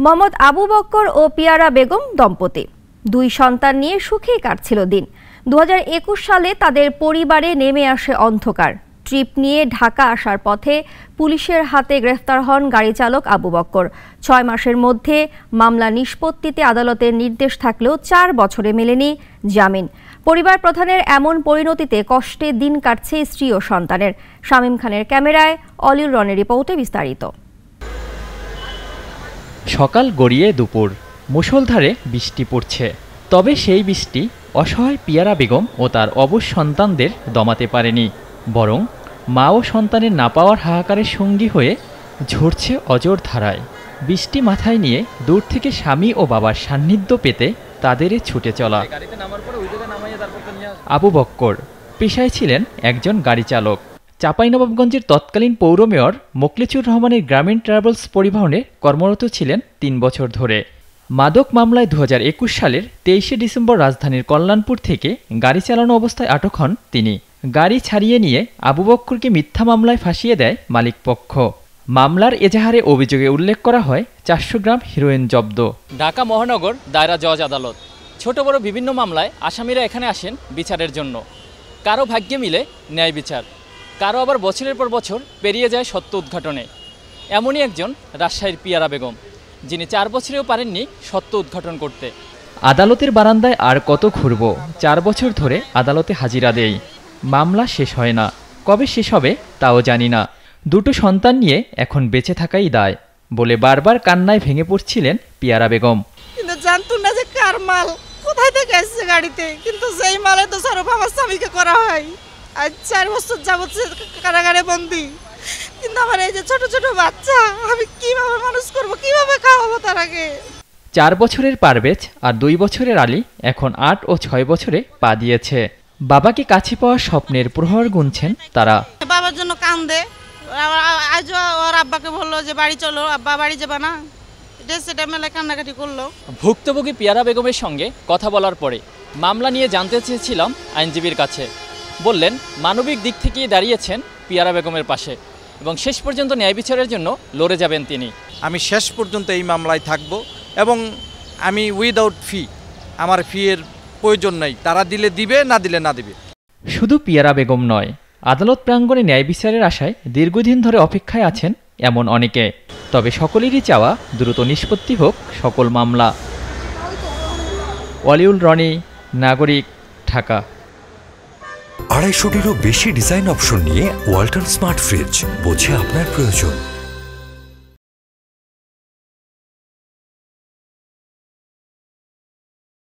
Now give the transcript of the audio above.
মোহাম্মদ আবু বক্কর ও পিয়ারা বেগম দম্পতি দুই সন্তান নিয়ে সুখেই কাটছিল দিন। 2021 সালে তাদের পরিবারে নেমে আসে অন্ধকার। ট্রিপ নিয়ে ঢাকা আসার পথে পুলিশের হাতে গ্রেফতার হন গাড়ি চালক আবু বক্কর। 6 মাসের মধ্যে মামলা নিষ্পত্তিতে আদালতের নির্দেশ থাকলেও 4 বছরে মেলেনি জামিন। পরিবার প্রধানের এমন পরিণতিতে কষ্টে দিন কাটছে স্ত্রী ও সন্তানের। শামীম খানের ক্যামেরায় অলিউর রনের রিপোর্টে বিস্তারিত। সকাল গড়িয়ে দুপুর, মুষলধারে বৃষ্টি পড়ছে। তবে সেই বৃষ্টি অসহায় পিয়ারা বেগম ও তার অবশ সন্তানদের দমাতে পারেনি, বরং মা ও সন্তানের না পাওয়ার হাহাকারের সঙ্গী হয়ে ঝরছে অজর ধারায়। বৃষ্টি মাথায় নিয়ে দূর থেকে স্বামী ও বাবার সান্নিধ্য পেতে তাদের ছুটে চলা। আবু বক্কর পেশায় ছিলেন একজন গাড়ি চালক। চাঁপাইনবাবগঞ্জের তৎকালীন পৌর মেয়র মোকলেছুর রহমানের গ্রামীণ ট্রাভেলস পরিবহনে কর্মরত ছিলেন 3 বছর ধরে। মাদক মামলায় 2021 সালের 23শে ডিসেম্বর রাজধানীর কল্যাণপুর থেকে গাড়ি চালানো অবস্থায় আটক হন তিনি। গাড়ি ছাড়িয়ে নিয়ে আবু বক্করকে মিথ্যা মামলায় ফাঁসিয়ে দেয় মালিকপক্ষ। মামলার এজাহারে অভিযোগে উল্লেখ করা হয় 400 গ্রাম হেরোইন জব্দ। ঢাকা মহানগর দায়রা জজ আদালত। ছোট বড় বিভিন্ন মামলায় আসামিরা এখানে আসেন বিচারের জন্য। কারো ভাগ্যে মিলে ন্যায় বিচার, কারো আবার বছরের পর বছর পেরিয়ে যায় সত্য উদ্ঘাটনে। এমনই একজন রাজশাহীর পিয়ারা বেগম, যিনি 4 বছরেও পারেননি সত্য উদ্ঘাটন করতে। আদালতের বারান্দায় আর কত ঘুরব, 4 বছর ধরে আদালতে হাজিরা দেই, মামলা শেষ হয় না। কবে শেষ হবে তাও জানি না। 2 সন্তান নিয়ে এখন বেঁচে থাকাই দায় বলে বারবার কান্নায় ভেঙে পড়ছিলেন পিয়ারা বেগম। কিন্তু জানতো না যে কার মাল কোথায় থেকে এসেছে গাড়িতে, কিন্তু যেই মালে তো সরব আমার স্বামীকে করা হয়। আজ 4 বছর যাবত কারাগারে বন্দি। কিন্তু আমার এই যে ছোট ছোট বাচ্চা, আমি কিভাবে মানুষ করব, কিভাবে খাওয়াবো তার আগে? 4 বছরের পারভেজ আর 2 বছরের আলী এখন 8 ও 6 বছরে পা দিয়েছে। বাবাকে কাছে পাওয়ার স্বপ্নের প্রহর গুনছেন তারা। বাবার জন্য কান্দে। আজ ওর আব্বাকে বললো যে বাড়ি চলো, আব্বা বাড়ি যাবা না, সেটা মেলা কান্নাকাটি করলো। ভুক্তভোগী পিয়ারা বেগমের সঙ্গে কথা বলার পরে মামলা নিয়ে জানতে চেয়েছিলাম আইনজীবীর কাছে। বললেন মানবিক দিক থেকে দাঁড়িয়েছেন পিয়ারা বেগমের পাশে এবং শেষ পর্যন্ত ন্যায় বিচারের জন্য লড়ে যাবেন তিনি। আমি শেষ পর্যন্ত এই মামলায় থাকব এবং আমি উইদাউট ফি, আমার ফি এর প্রয়োজন নাই, তারা দিলে দিবে, না দিলে না দিবে। শুধু পিয়ারা বেগম নয়, আদালত প্রাঙ্গণে ন্যায় বিচারের আশায় দীর্ঘদিন ধরে অপেক্ষায় আছেন এমন অনেকে। তবে সকলেরই চাওয়া দ্রুত নিষ্পত্তি হোক সকল মামলা। অলিউল রনি, নাগরিক, ঢাকা। 250-টিরও বেশি ডিজাইন অপশন নিয়ে ওয়ালটন স্মার্ট ফ্রিজ, বোঝে আপনার প্রয়োজন।